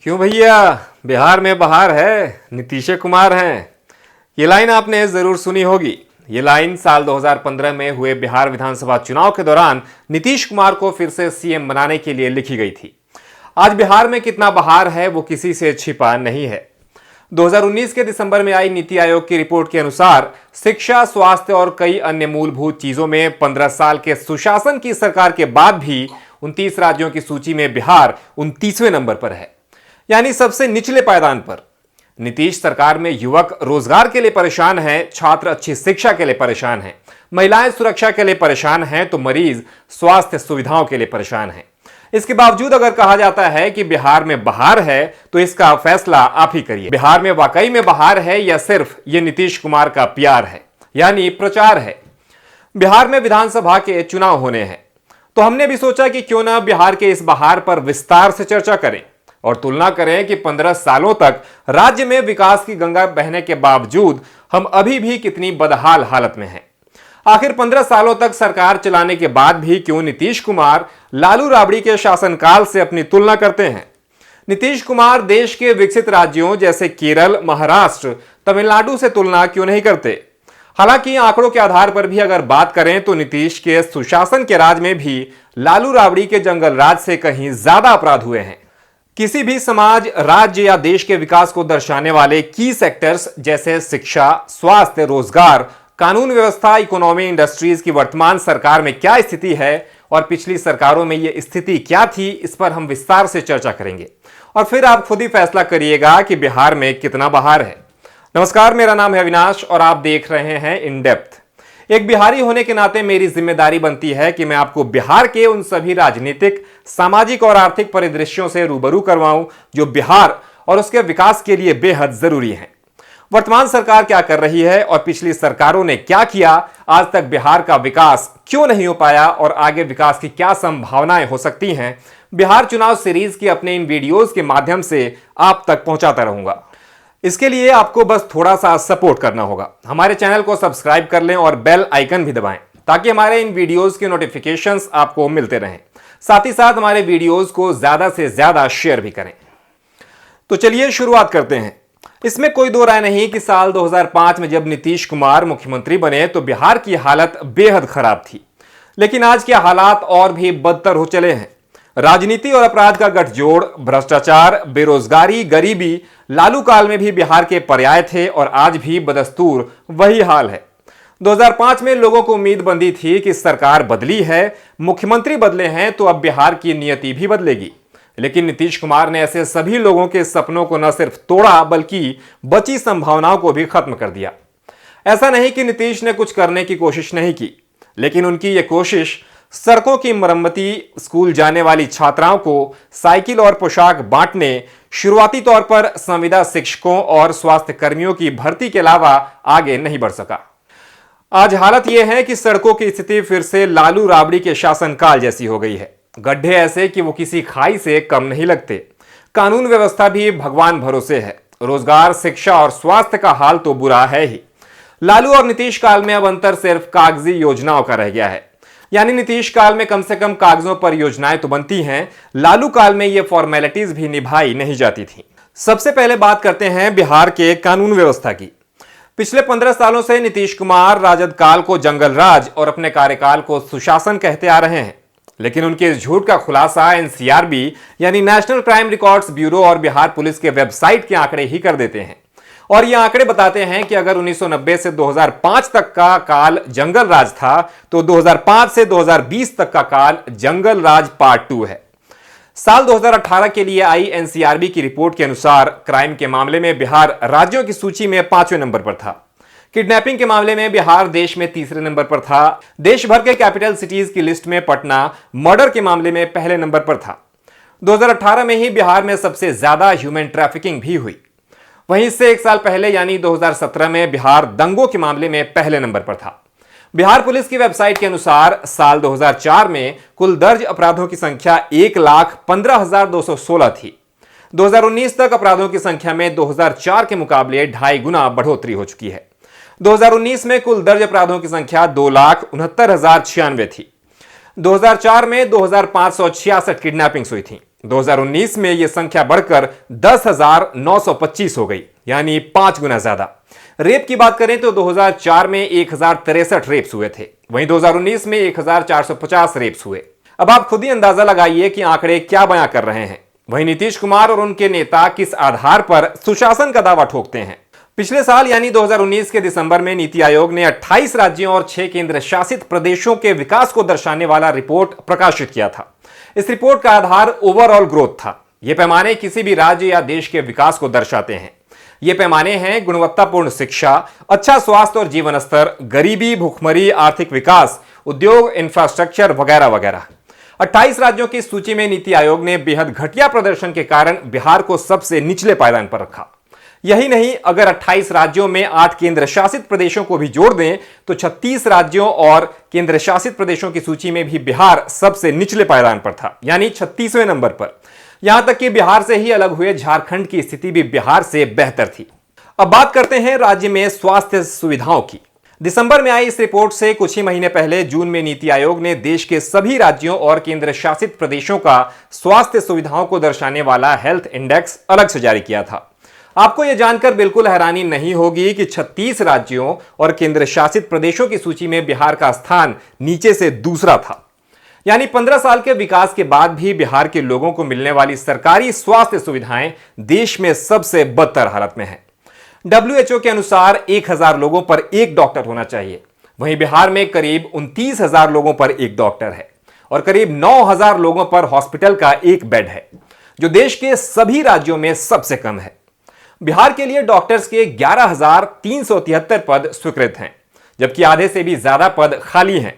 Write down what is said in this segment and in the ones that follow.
क्यों भैया, बिहार में बहार है, नीतीश कुमार हैं। ये लाइन आपने जरूर सुनी होगी। ये लाइन साल 2015 में हुए बिहार विधानसभा चुनाव के दौरान नीतीश कुमार को फिर से सीएम बनाने के लिए लिखी गई थी। आज बिहार में कितना बहार है वो किसी से छिपा नहीं है। 2019 के दिसंबर में आई नीति आयोग की रिपोर्ट के अनुसार शिक्षा, स्वास्थ्य और कई अन्य मूलभूत चीजों में 15 साल के सुशासन की सरकार के बाद भी 29 राज्यों की सूची में बिहार 29वें नंबर पर है, यानी सबसे निचले पायदान पर। नीतीश सरकार में युवक रोजगार के लिए परेशान हैं, छात्र अच्छी शिक्षा के लिए परेशान हैं, महिलाएं सुरक्षा के लिए परेशान हैं, तो मरीज स्वास्थ्य सुविधाओं के लिए परेशान हैं। इसके बावजूद अगर कहा जाता है कि बिहार में बहार है, तो इसका फैसला आप ही करिए। बिहार में वाकई में बहार है या सिर्फ ये नीतीश कुमार का प्यार है, यानी प्रचार है। बिहार में विधानसभा के चुनाव होने हैं, तो हमने भी सोचा कि क्यों ना बिहार के इस बहार पर विस्तार से चर्चा करें और तुलना करें कि 15 सालों तक राज्य में विकास की गंगा बहने के बावजूद हम अभी भी कितनी बदहाल हालत में हैं। आखिर 15 सालों तक सरकार चलाने के बाद भी क्यों नीतीश कुमार लालू राबड़ी के शासनकाल से अपनी तुलना करते हैं। नीतीश कुमार देश के विकसित राज्यों जैसे केरल, महाराष्ट्र, तमिलनाडु से तुलना क्यों नहीं करते। हालांकि आंकड़ों के आधार पर भी अगर बात करें तो नीतीश के सुशासन के राज में भी लालू राबड़ी के जंगल राज से कहीं ज्यादा अपराध हुए हैं। किसी भी समाज, राज्य या देश के विकास को दर्शाने वाले की सेक्टर्स जैसे शिक्षा, स्वास्थ्य, रोजगार, कानून व्यवस्था, इकोनॉमी, इंडस्ट्रीज की वर्तमान सरकार में क्या स्थिति है और पिछली सरकारों में यह स्थिति क्या थी, इस पर हम विस्तार से चर्चा करेंगे और फिर आप खुद ही फैसला करिएगा कि बिहार में कितना बहार है। नमस्कार, मेरा नाम है अविनाश और आप देख रहे हैं इन डेप्थ। एक बिहारी होने के नाते मेरी जिम्मेदारी बनती है कि मैं आपको बिहार के उन सभी राजनीतिक, सामाजिक और आर्थिक परिदृश्यों से रूबरू करवाऊं जो बिहार और उसके विकास के लिए बेहद जरूरी हैं। वर्तमान सरकार क्या कर रही है और पिछली सरकारों ने क्या किया, आज तक बिहार का विकास क्यों नहीं हो पाया और आगे विकास की क्या संभावनाएं हो सकती हैं, बिहार चुनाव सीरीज के अपने इन वीडियोज के माध्यम से आप तक पहुंचाता रहूंगा। इसके लिए आपको बस थोड़ा सा सपोर्ट करना होगा। हमारे चैनल को सब्सक्राइब कर लें और बेल आइकन भी दबाएं ताकि हमारे इन वीडियोस के नोटिफिकेशंस आपको मिलते रहें। साथ ही साथ हमारे वीडियोस को ज्यादा से ज्यादा शेयर भी करें। तो चलिए शुरुआत करते हैं। इसमें कोई दो राय नहीं कि साल 2005 में जब नीतीश कुमार मुख्यमंत्री बने तो बिहार की हालत बेहद खराब थी, लेकिन आज के हालात और भी बदतर हो चले हैं। राजनीति और अपराध का गठजोड़, भ्रष्टाचार, बेरोजगारी, गरीबी लालू काल में भी बिहार के पर्याय थे और आज भी बदस्तूर वही हाल है। 2005 में लोगों को उम्मीद बंधी थी कि सरकार बदली है, मुख्यमंत्री बदले हैं तो अब बिहार की नियति भी बदलेगी, लेकिन नीतीश कुमार ने ऐसे सभी लोगों के सपनों को न सिर्फ तोड़ा बल्कि बची संभावनाओं को भी खत्म कर दिया। ऐसा नहीं कि नीतीश ने कुछ करने की कोशिश नहीं की, लेकिन उनकी यह कोशिश सड़कों की मरम्मती, स्कूल जाने वाली छात्राओं को साइकिल और पोशाक बांटने, शुरुआती तौर पर संविदा शिक्षकों और स्वास्थ्य कर्मियों की भर्ती के अलावा आगे नहीं बढ़ सका। आज हालत यह है कि सड़कों की स्थिति फिर से लालू राबड़ी के शासनकाल जैसी हो गई है। गड्ढे ऐसे कि वो किसी खाई से कम नहीं लगते। कानून व्यवस्था भी भगवान भरोसे है। रोजगार, शिक्षा और स्वास्थ्य का हाल तो बुरा है ही। लालू और नीतीश काल में अब अंतर सिर्फ कागजी योजनाओं का रह गया है, यानी नीतीश काल में कम से कम कागजों पर योजनाएं तो बनती हैं, लालू काल में ये फॉर्मेलिटीज भी निभाई नहीं जाती थी। सबसे पहले बात करते हैं बिहार के कानून व्यवस्था की। पिछले 15 सालों से नीतीश कुमार राजद काल को जंगल राज और अपने कार्यकाल को सुशासन कहते आ रहे हैं, लेकिन उनके इस झूठ का खुलासा एनसीआरबी यानी नेशनल क्राइम रिकॉर्ड्स ब्यूरो और बिहार पुलिस के वेबसाइट के आंकड़े ही कर देते हैं। और ये आंकड़े बताते हैं कि अगर 1990 से 2005 तक का काल जंगल राज था, तो 2005 से 2020 तक का काल जंगल राज पार्ट 2 है। साल 2018 के लिए आई एनसीआरबी की रिपोर्ट के अनुसार क्राइम के मामले में बिहार राज्यों की सूची में 5वें नंबर पर था। किडनैपिंग के मामले में बिहार देश में 3रे नंबर पर था। देश भर के कैपिटल सिटीज की लिस्ट में पटना मर्डर के मामले में पहले नंबर पर था। 2018 में ही बिहार में सबसे ज्यादा ह्यूमन ट्रैफिकिंग भी हुई। वहीं इससे एक साल पहले यानी 2017 में बिहार दंगों के मामले में पहले नंबर पर था। बिहार पुलिस की वेबसाइट के अनुसार साल 2004 में कुल दर्ज अपराधों की संख्या 1,15,216 थी। 2019 तक अपराधों की संख्या में 2004 के मुकाबले 2.5 गुना बढ़ोतरी हो चुकी है। 2019 में कुल दर्ज अपराधों की संख्या 2,69,096 थी। 2004 में 2,566 किडनैपिंग्स हुई थी। 2019 में यह संख्या बढ़कर 10,925 हो गई, यानी 5 गुना ज्यादा। रेप की बात करें तो 2004 में 1063 रेप्स हुए थे, वहीं 2019 में 1450 रेप्स हुए। अब आप खुद ही अंदाजा लगाइए कि आंकड़े क्या बयां कर रहे हैं। वहीं नीतीश कुमार और उनके नेता किस आधार पर सुशासन का दावा ठोकते हैं। पिछले साल यानी 2019 के दिसंबर में नीति आयोग ने 28 राज्यों और 6 केंद्र शासित प्रदेशों के विकास को दर्शाने वाला रिपोर्ट प्रकाशित किया था। इस रिपोर्ट का आधार ओवरऑल ग्रोथ था। ये पैमाने किसी भी राज्य या देश के विकास को दर्शाते हैं। ये पैमाने हैं गुणवत्तापूर्ण शिक्षा, अच्छा स्वास्थ्य और जीवन स्तर, गरीबी, भुखमरी, आर्थिक विकास, उद्योग, इंफ्रास्ट्रक्चर वगैरह वगैरह। 28 राज्यों की सूची में नीति आयोग ने बेहद घटिया प्रदर्शन के कारण बिहार को सबसे निचले पायदान पर रखा। यही नहीं, अगर 28 राज्यों में 8 केंद्र शासित प्रदेशों को भी जोड़ दें तो 36 राज्यों और केंद्र शासित प्रदेशों की सूची में भी बिहार सबसे निचले पायदान पर था, यानी 36वें नंबर पर। यहां तक कि बिहार से ही अलग हुए झारखंड की स्थिति भी बिहार से बेहतर थी। अब बात करते हैं राज्य में स्वास्थ्य सुविधाओं की। दिसंबर में आई इस रिपोर्ट से कुछ ही महीने पहले जून में नीति आयोग ने देश के सभी राज्यों और केंद्र शासित प्रदेशों का स्वास्थ्य सुविधाओं को दर्शाने वाला हेल्थ इंडेक्स अलग से जारी किया था। आपको यह जानकर बिल्कुल हैरानी नहीं होगी कि 36 राज्यों और केंद्र शासित प्रदेशों की सूची में बिहार का स्थान नीचे से दूसरा था। यानी 15 साल के विकास के बाद भी बिहार के लोगों को मिलने वाली सरकारी स्वास्थ्य सुविधाएं देश में सबसे बदतर हालत में है। WHO के अनुसार 1000 लोगों पर एक डॉक्टर होना चाहिए, वहीं बिहार में करीब 29,000 लोगों पर एक डॉक्टर है और करीब 9,000 लोगों पर हॉस्पिटल का एक बेड है, जो देश के सभी राज्यों में सबसे कम है। बिहार के लिए डॉक्टर्स के 11,373 पद स्वीकृत हैं, जबकि आधे से भी ज्यादा पद खाली हैं।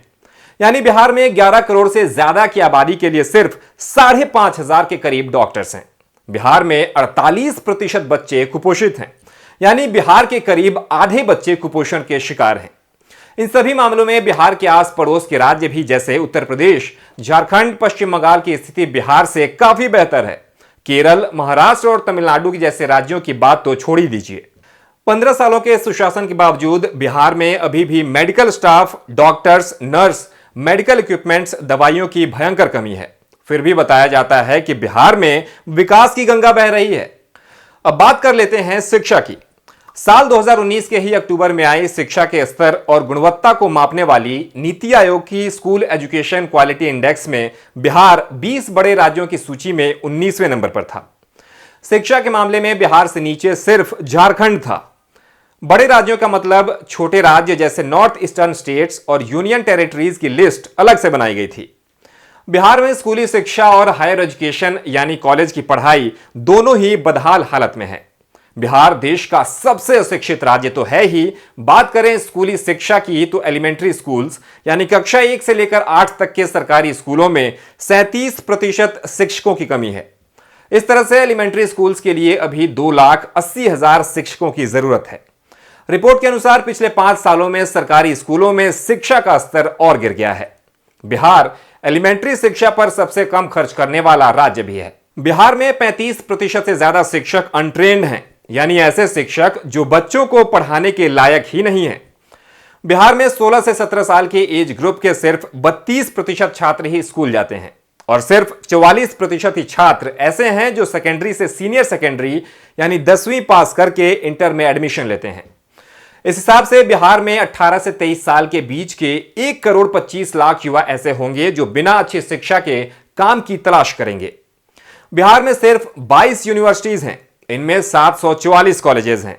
यानी बिहार में 11 करोड़ से ज्यादा की आबादी के लिए सिर्फ 5,500 के करीब डॉक्टर्स हैं। बिहार में 48% बच्चे कुपोषित हैं, यानी बिहार के करीब आधे बच्चे कुपोषण के शिकार हैं। इन सभी मामलों में बिहार के आस पड़ोस के राज्य भी जैसे उत्तर प्रदेश, झारखंड, पश्चिम बंगाल की स्थिति बिहार से काफी बेहतर है। केरल, महाराष्ट्र और तमिलनाडु की जैसे राज्यों की बात तो छोड़ ही दीजिए। 15 सालों के सुशासन के बावजूद बिहार में अभी भी medical staff, doctors, nurse, medical equipments, दवाइयों की भयंकर कमी है। फिर भी बताया जाता है कि बिहार में विकास की गंगा बह रही है। अब बात कर लेते हैं शिक्षा की। साल 2019 के ही अक्टूबर में आई शिक्षा के स्तर और गुणवत्ता को मापने वाली नीति आयोग की स्कूल एजुकेशन क्वालिटी इंडेक्स में बिहार 20 बड़े राज्यों की सूची में 19वें नंबर पर था। शिक्षा के मामले में बिहार से नीचे सिर्फ झारखंड था। बड़े राज्यों का मतलब छोटे राज्य जैसे नॉर्थ ईस्टर्न स्टेट्स और यूनियन टेरिटरीज की लिस्ट अलग से बनाई गई थी। बिहार में स्कूली शिक्षा और हायर एजुकेशन यानी कॉलेज की पढ़ाई दोनों ही बदहाल हालत में है। बिहार देश का सबसे अशिक्षित राज्य तो है ही। बात करें स्कूली शिक्षा की तो एलिमेंट्री स्कूल्स यानी कक्षा 1 से लेकर 8 तक के सरकारी स्कूलों में 37% शिक्षकों की कमी है। इस तरह से एलिमेंट्री स्कूल्स के लिए अभी 2,80,000 शिक्षकों की जरूरत है। रिपोर्ट के अनुसार पिछले 5 सालों में सरकारी स्कूलों में शिक्षा का स्तर और गिर गया है। बिहार एलिमेंट्री शिक्षा पर सबसे कम खर्च करने वाला राज्य भी है। बिहार में 35% से ज्यादा शिक्षक अनट्रेन्ड हैं, यानी ऐसे शिक्षक जो बच्चों को पढ़ाने के लायक ही नहीं हैं। बिहार में 16 से 17 साल के एज ग्रुप के सिर्फ 32% छात्र ही स्कूल जाते हैं और सिर्फ 44% ही छात्र ऐसे हैं जो सेकेंडरी से सीनियर सेकेंडरी यानी 10वीं पास करके इंटर में एडमिशन लेते हैं। इस हिसाब से बिहार में 18 से 23 साल के बीच के 1 करोड़ 25 लाख युवा ऐसे होंगे जो बिना अच्छी शिक्षा के काम की तलाश करेंगे। बिहार में सिर्फ 22 यूनिवर्सिटीज हैं, इनमें 744 कॉलेजेस हैं।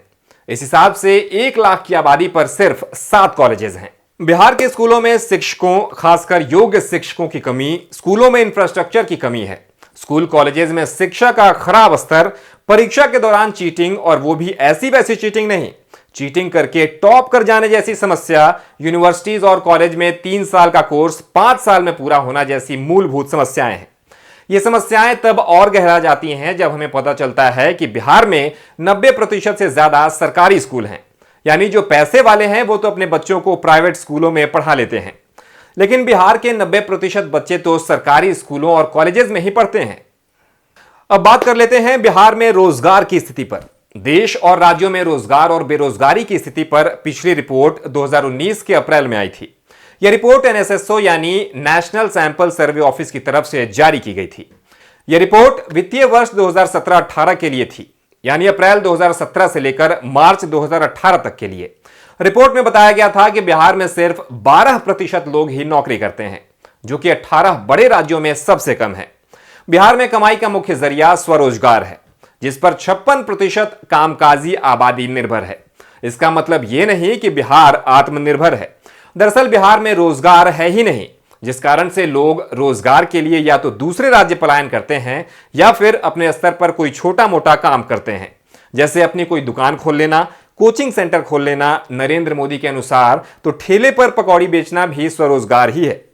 इस हिसाब से 1 लाख की आबादी पर सिर्फ 7 कॉलेजेस हैं। बिहार के स्कूलों में शिक्षकों, खासकर योग्य शिक्षकों की कमी, स्कूलों में इंफ्रास्ट्रक्चर की कमी है। स्कूल कॉलेजेस में शिक्षा का खराब स्तर, परीक्षा के दौरान चीटिंग, और वो भी ऐसी वैसी चीटिंग नहीं, चीटिंग करके टॉप कर जाने जैसी समस्या, यूनिवर्सिटीज और कॉलेज में 3 साल का कोर्स 5 साल में पूरा होना जैसी मूलभूत समस्याएं हैं। ये समस्याएं तब और गहरा जाती हैं जब हमें पता चलता है कि बिहार में 90% से ज्यादा सरकारी स्कूल हैं। यानी जो पैसे वाले हैं वो तो अपने बच्चों को प्राइवेट स्कूलों में पढ़ा लेते हैं, लेकिन बिहार के 90% बच्चे तो सरकारी स्कूलों और कॉलेजेस में ही पढ़ते हैं। अब बात कर लेते हैं बिहार में रोजगार की स्थिति पर। देश और राज्यों में रोजगार और बेरोजगारी की स्थिति पर पिछली रिपोर्ट 2019 के अप्रैल में आई थी। यह रिपोर्ट NSSO यानी नेशनल सैंपल सर्वे ऑफिस की तरफ से जारी की गई थी। यह रिपोर्ट वित्तीय वर्ष 2017-18 के लिए थी, यानी अप्रैल 2017 से लेकर मार्च 2018 तक के लिए। रिपोर्ट में बताया गया था कि बिहार में सिर्फ 12% लोग ही नौकरी करते हैं, जो कि 18 बड़े राज्यों में सबसे कम है। बिहार में कमाई का मुख्य जरिया स्वरोजगार है, जिस पर 56% कामकाजी आबादी निर्भर है। इसका मतलब यह नहीं कि बिहार आत्मनिर्भर है। दरअसल बिहार में रोजगार है ही नहीं, जिस कारण से लोग रोजगार के लिए या तो दूसरे राज्य पलायन करते हैं या फिर अपने स्तर पर कोई छोटा मोटा काम करते हैं, जैसे अपनी कोई दुकान खोल लेना, कोचिंग सेंटर खोल लेना। नरेंद्र मोदी के अनुसार तो ठेले पर पकौड़ी बेचना भी स्वरोजगार ही है।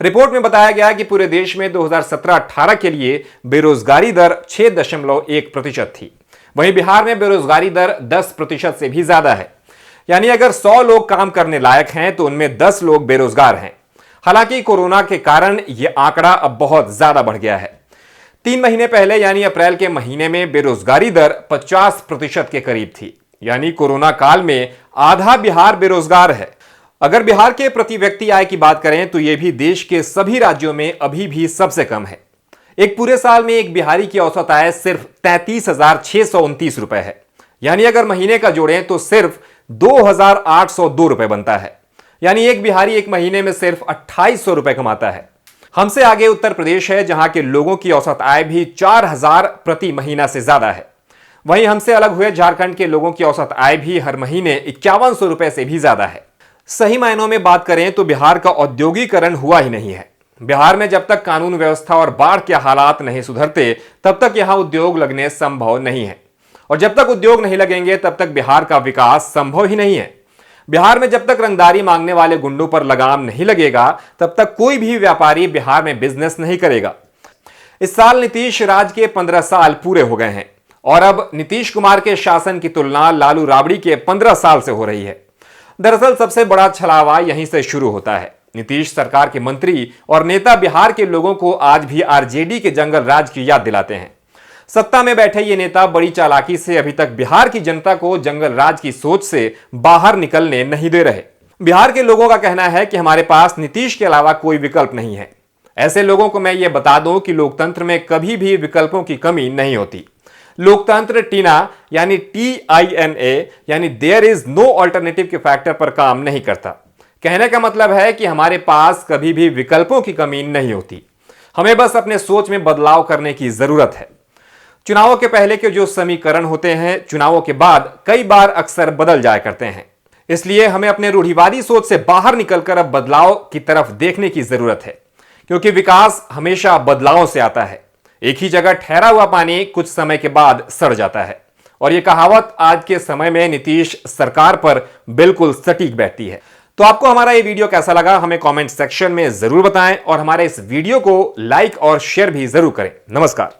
रिपोर्ट में बताया गया कि पूरे देश में 2017-18 के लिए बेरोजगारी दर 6.1% थी। वहीं बिहार में बेरोजगारी दर 10% से भी ज्यादा है, यानी अगर 100 लोग काम करने लायक हैं तो उनमें 10 लोग बेरोजगार हैं। हालांकि कोरोना के कारण यह आंकड़ा अब बहुत ज्यादा बढ़ गया है। 3 महीने पहले यानी अप्रैल के महीने में बेरोजगारी दर 50% के करीब थी, यानी कोरोना काल में आधा बिहार बेरोजगार है। अगर बिहार के प्रति व्यक्ति आय की बात करें तो यह भी देश के सभी राज्यों में अभी भी सबसे कम है। एक पूरे साल में एक बिहारी की औसत आय सिर्फ 33,629 रुपए है, यानी अगर महीने का जोड़ें तो सिर्फ 2,802 रुपए बनता है। यानी एक बिहारी एक महीने में सिर्फ 2,800 रुपए कमाता है। हमसे आगे उत्तर प्रदेश है, जहां के लोगों की औसत आय भी 4,000 प्रति महीना से ज्यादा है। वहीं हमसे अलग हुए झारखंड के लोगों की औसत आय भी हर महीने 5,100 रुपए से भी ज्यादा है। सही मायनों में बात करें तो बिहार का औद्योगिकरण हुआ ही नहीं है। बिहार में जब तक कानून व्यवस्था और बाढ़ के हालात नहीं सुधरते तब तक यहां उद्योग लगने संभव नहीं है, और जब तक उद्योग नहीं लगेंगे तब तक बिहार का विकास संभव ही नहीं है। बिहार में जब तक रंगदारी मांगने वाले गुंडों पर लगाम नहीं लगेगा तब तक कोई भी व्यापारी बिहार में बिजनेस नहीं करेगा। इस साल नीतीश राज के 15 साल पूरे हो गए हैं और अब नीतीश कुमार के शासन की तुलना लालू राबड़ी के 15 साल से हो रही है। दरअसल सबसे बड़ा छलावा यहीं से शुरू होता है। नीतीश सरकार के मंत्री और नेता बिहार के लोगों को आज भी आरजेडी के जंगल राज की याद दिलाते हैं। सत्ता में बैठे ये नेता बड़ी चालाकी से अभी तक बिहार की जनता को जंगल राज की सोच से बाहर निकलने नहीं दे रहे। बिहार के लोगों का कहना है कि हमारे पास नीतीश के अलावा कोई विकल्प नहीं है। ऐसे लोगों को मैं ये बता दूं कि लोकतंत्र में कभी भी विकल्पों की कमी नहीं होती। लोकतंत्र टीना यानी TINA यानी देयर इज नो अल्टरनेटिव के फैक्टर पर काम नहीं करता। कहने का मतलब है कि हमारे पास कभी भी विकल्पों की कमी नहीं होती। हमें बस अपने सोच में बदलाव करने की जरूरत है। चुनावों के पहले के जो समीकरण होते हैं चुनावों के बाद कई बार अक्सर बदल जाया करते हैं। इसलिए हमें अपने रूढ़िवादी सोच से बाहर निकलकर अब बदलाव की तरफ देखने की जरूरत है, क्योंकि विकास हमेशा बदलावों से आता है। एक ही जगह ठहरा हुआ पानी कुछ समय के बाद सड़ जाता है, और यह कहावत आज के समय में नीतीश सरकार पर बिल्कुल सटीक बैठती है। तो आपको हमारा ये वीडियो कैसा लगा हमें कमेंट सेक्शन में जरूर बताएं, और हमारे इस वीडियो को लाइक और शेयर भी जरूर करें। नमस्कार।